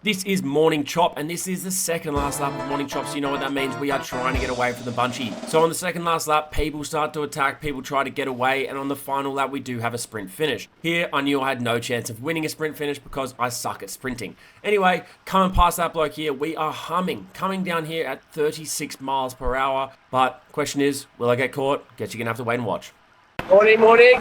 This is Morning Chop, and this is the second last lap of Morning Chop, so you know what that means. We are trying to get away from the bunchie. So on the second last lap, people start to attack, people try to get away, and on the final lap, we do have a sprint finish. Here, I knew I had no chance of winning a sprint finish because I suck at sprinting. Anyway, coming past that bloke here, we are humming, coming down here at 36 miles per hour. But question is, will I get caught? Guess you're going to have to wait and watch. Morning.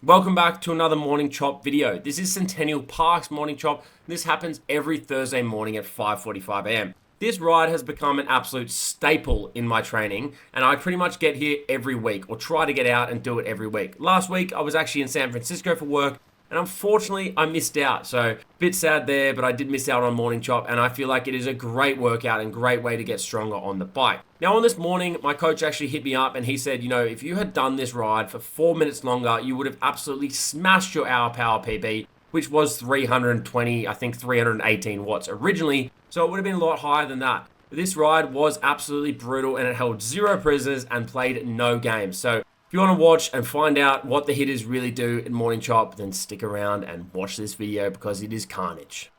Welcome back to another Morning Chop video. This is Centennial Park's Morning Chop. This happens every Thursday morning at 5:45 a.m. This ride has become an absolute staple in my training, and I pretty much get here every week, or try to get out and do it every week. Last week, I was actually in San Francisco for work, and unfortunately, I missed out. So, a bit sad there, but I did miss out on Morning Chop, and I feel like it is a great workout and great way to get stronger on the bike. Now, on this morning, my coach actually hit me up, and he said, you know, if you had done this ride for 4 minutes longer, you would have absolutely smashed your hour power PB, which was 320, I think 318 watts originally, so it would have been a lot higher than that. This ride was absolutely brutal, and it held 0 prisoners and played no games. So, if you want to watch and find out what the hitters really do in Morning Chop, then stick around and watch this video because it is carnage.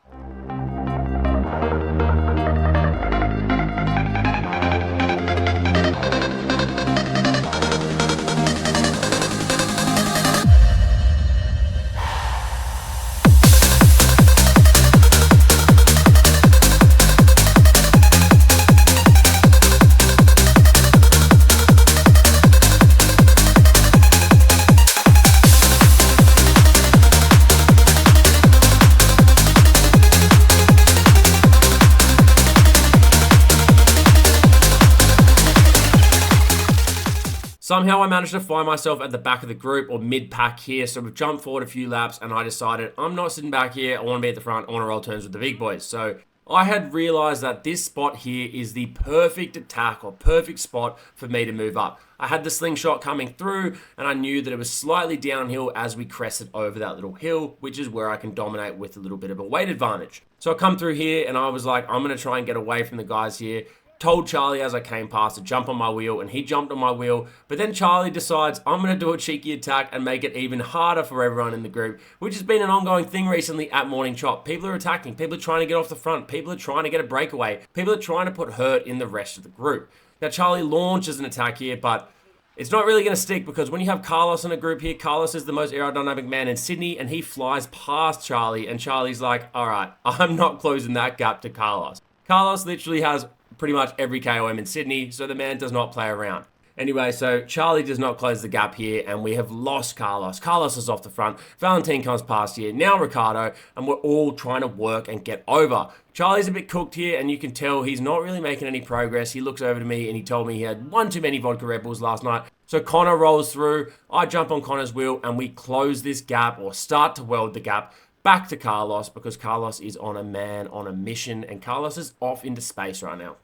Somehow I managed to find myself at the back of the group or mid-pack here, so we've jumped forward a few laps and I decided I'm not sitting back here, I want to be at the front, I want to roll turns with the big boys. So I had realized that this spot here is the perfect attack or perfect spot for me to move up. I had the slingshot coming through and I knew that it was slightly downhill as we crested over that little hill, which is where I can dominate with a little bit of a weight advantage. So I come through here and I was like, I'm going to try and get away from the guys here. Told Charlie as I came past to jump on my wheel, and he jumped on my wheel, but then Charlie decides I'm going to do a cheeky attack and make it even harder for everyone in the group, which has been an ongoing thing recently at Morning Chop. People are attacking, people are trying to get off the front, people are trying to get a breakaway, people are trying to put hurt in the rest of the group. Now Charlie launches an attack here, but it's not really going to stick because when you have Carlos in a group here, Carlos is the most aerodynamic man in Sydney, and he flies past Charlie, and Charlie's like, all right, I'm not closing that gap to Carlos. Carlos literally has pretty much every KOM in Sydney, so the man does not play around. Anyway, so Charlie does not close the gap here, and we have lost Carlos. Carlos is off the front. Valentin comes past here. Now Ricardo, and we're all trying to work and get over. Charlie's a bit cooked here, and you can tell he's not really making any progress. He looks over to me, and he told me he had one too many vodka Red Bulls last night. So Connor rolls through. I jump on Connor's wheel, and we close this gap, or start to weld the gap, back to Carlos, because Carlos is on a mission, and Carlos is off into space right now.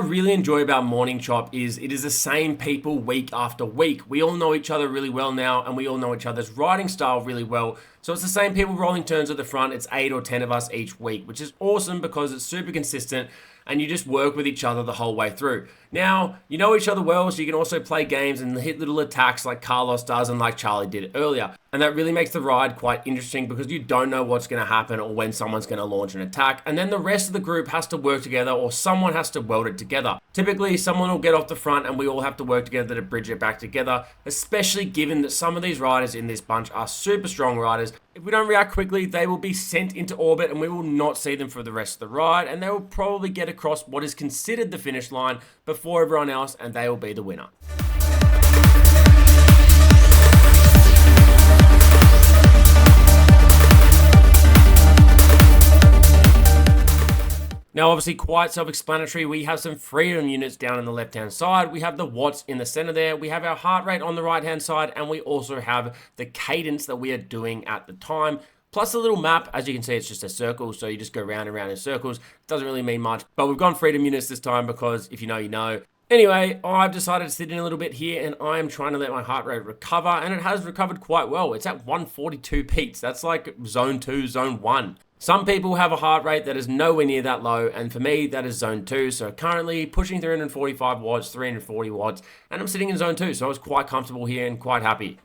really enjoy about Morning Chop is it is the same people week after week. We all know each other really well now, and we all know each other's riding style really well. So it's the same people rolling turns at the front. It's 8 or 10 of us each week, which is awesome because it's super consistent and you just work with each other the whole way through. Now, you know each other well, so you can also play games and hit little attacks like Carlos does and like Charlie did earlier. And that really makes the ride quite interesting because you don't know what's going to happen or when someone's going to launch an attack. And then the rest of the group has to work together, or someone has to weld it together. Typically, someone will get off the front and we all have to work together to bridge it back together, especially given that some of these riders in this bunch are super strong riders. If we don't react quickly, they will be sent into orbit and we will not see them for the rest of the ride, and they will probably get across what is considered the finish line before everyone else, and they will be the winner. Now, obviously, quite self-explanatory. We have some freedom units down on the left-hand side. We have the watts in the center there. We have our heart rate on the right-hand side, and we also have the cadence that we are doing at the time. Plus a little map. As you can see, it's just a circle, so you just go round and round in circles. Doesn't really mean much, but we've gone freedom units this time because if you know, you know. Anyway, I've decided to sit in a little bit here, and I am trying to let my heart rate recover, and it has recovered quite well. It's at 142 beats. That's like zone 2, zone 1. Some people have a heart rate that is nowhere near that low, and for me, that is zone 2. So currently pushing 345 watts, 340 watts, and I'm sitting in zone 2. So I was quite comfortable here and quite happy.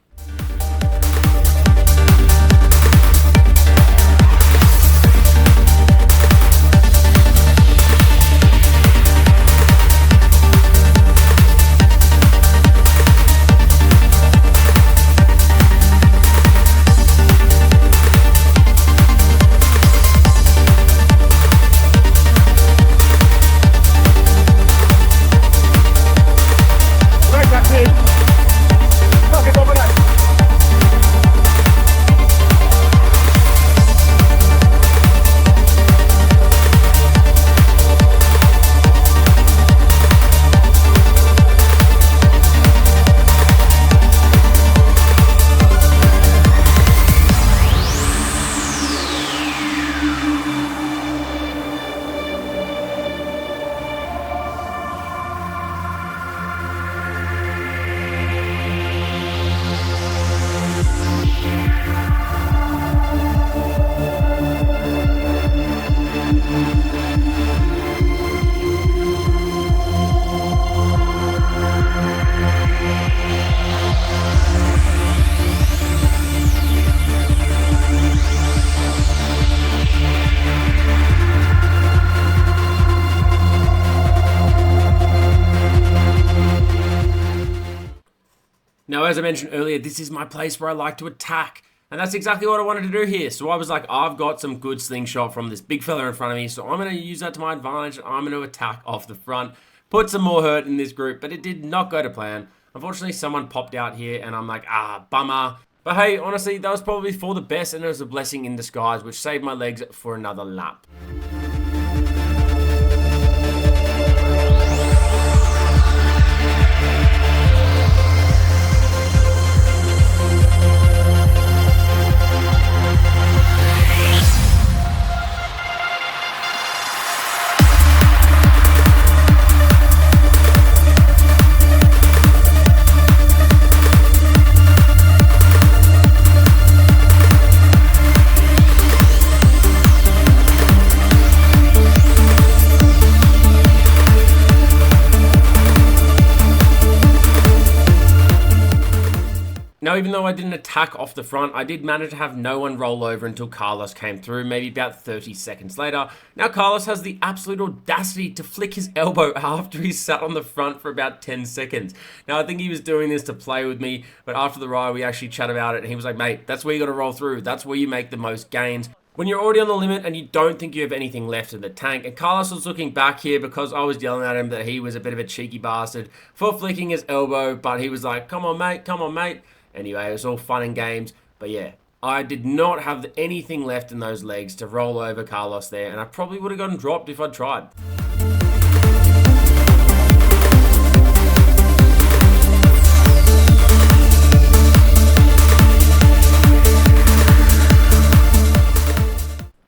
Now, as I mentioned earlier, this is my place where I like to attack. And that's exactly what I wanted to do here. So I was like, I've got some good slingshot from this big fella in front of me, so I'm going to use that to my advantage. I'm going to attack off the front, put some more hurt in this group, but it did not go to plan. Unfortunately, someone popped out here, and I'm like, bummer. But hey, honestly, that was probably for the best, and it was a blessing in disguise, which saved my legs for another lap. Now, even though I didn't attack off the front, I did manage to have no one roll over until Carlos came through, maybe about 30 seconds later. Now, Carlos has the absolute audacity to flick his elbow after he sat on the front for about 10 seconds. Now, I think he was doing this to play with me, but after the ride, we actually chat about it, and he was like, mate, that's where you got to roll through. That's where you make the most gains. When you're already on the limit and you don't think you have anything left in the tank. And Carlos was looking back here because I was yelling at him that he was a bit of a cheeky bastard for flicking his elbow, but he was like, come on, mate, come on, mate. Anyway, it was all fun and games, but yeah, I did not have anything left in those legs to roll over Carlos there, and I probably would have gotten dropped if I'd tried.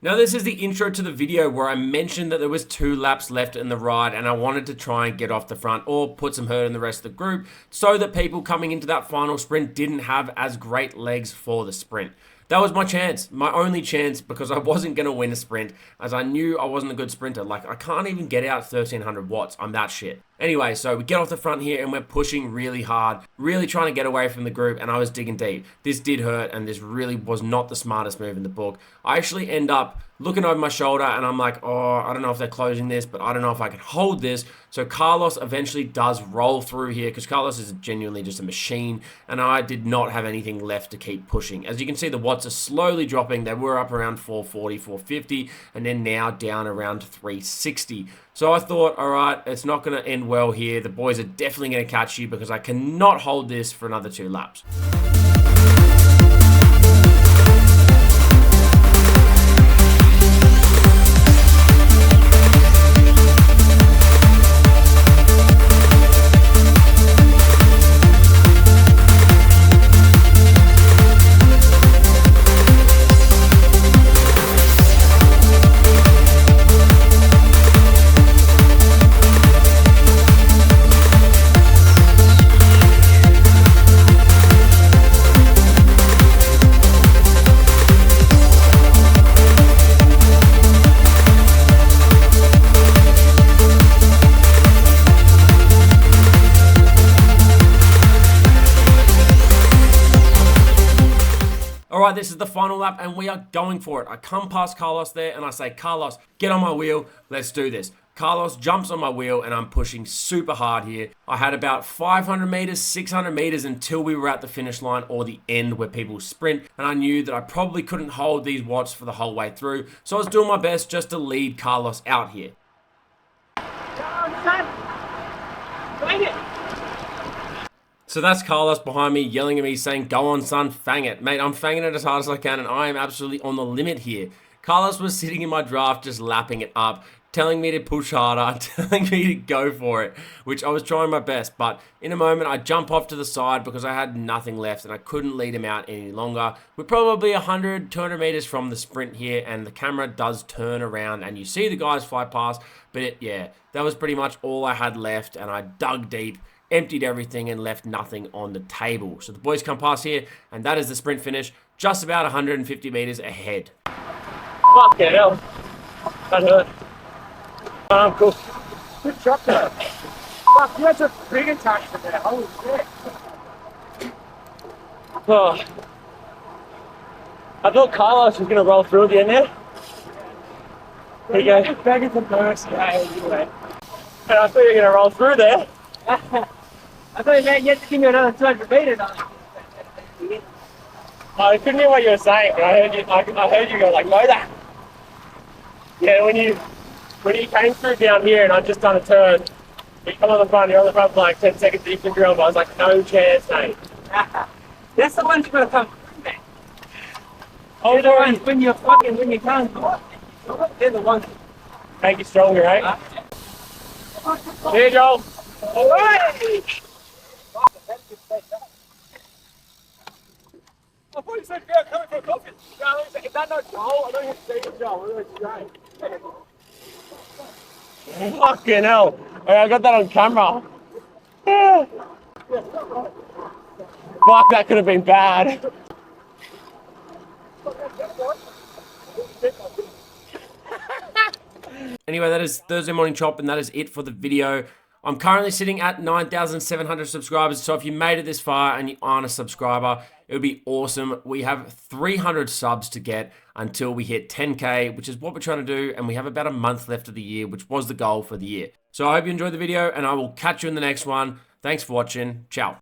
Now this is the intro to the video where I mentioned that there was 2 laps left in the ride and I wanted to try and get off the front or put some hurt in the rest of the group so that people coming into that final sprint didn't have as great legs for the sprint. That was my chance, my only chance, because I wasn't going to win a sprint, as I knew I wasn't a good sprinter. Like, I can't even get out 1300 watts. I'm that shit. Anyway, so we get off the front here and we're pushing really hard, really trying to get away from the group, and I was digging deep. This did hurt, and this really was not the smartest move in the book. I actually end up looking over my shoulder, and I'm like, oh, I don't know if they're closing this, but I don't know if I can hold this. So Carlos eventually does roll through here, because Carlos is genuinely just a machine, and I did not have anything left to keep pushing. As you can see, the watts are slowly dropping. They were up around 440, 450, and then now down around 360. So I thought, all right, it's not going to end well here. The boys are definitely going to catch you because I cannot hold this for another 2 laps. Alright, this is the final lap and we are going for it. I come past Carlos there and I say, Carlos, get on my wheel, let's do this. Carlos jumps on my wheel and I'm pushing super hard here. I had about 500 meters, 600 meters until we were at the finish line or the end where people sprint, and I knew that I probably couldn't hold these watts for the whole way through, so I was doing my best just to lead Carlos out here. So that's Carlos behind me yelling at me saying, go on son, fang it. Mate, I'm fanging it as hard as I can and I am absolutely on the limit here. Carlos was sitting in my draft just lapping it up, telling me to push harder, telling me to go for it, which I was trying my best. But in a moment, I jump off to the side because I had nothing left and I couldn't lead him out any longer. We're probably 100, 200 meters from the sprint here and the camera does turn around and you see the guys fly past. But yeah, that was pretty much all I had left and I dug deep, emptied everything and left nothing on the table. So the boys come past here and that is the sprint finish, just about 150 meters ahead. Fucking hell. That hurt. Cool. Good shot there. Fuck, you had a big attachment there. Holy shit. Oh. I thought Carlos was going to roll through at the end there. There you go. Just begging for mercy. And I thought you were going to roll through there. I thought you had to give me another 200 meters on it. I couldn't hear what you were saying, but I heard you go like, mow that. Yeah, when you came through down here and I'd just done a turn, you come on the front, you're on the front for like 10 seconds deep in the drill, but I was like, no chance, mate. That's the ones you're going to come through, man. Oh, They're the ones when you can't go. They're the ones. make you stronger, right? See you, Joel. All right. I thought you said yeah, coming for a coffee. No, is that not Joel? I don't have to say it's Joel. We're straight. Fucking hell. I got that on camera. Yeah. Fuck, that could have been bad. Anyway, that is Thursday Morning Chop, and that is it for the video. I'm currently sitting at 9,700 subscribers, so if you made it this far and you aren't a subscriber, it would be awesome. We have 300 subs to get until we hit 10K, which is what we're trying to do, and we have about a month left of the year, which was the goal for the year. So I hope you enjoyed the video, and I will catch you in the next one. Thanks for watching. Ciao.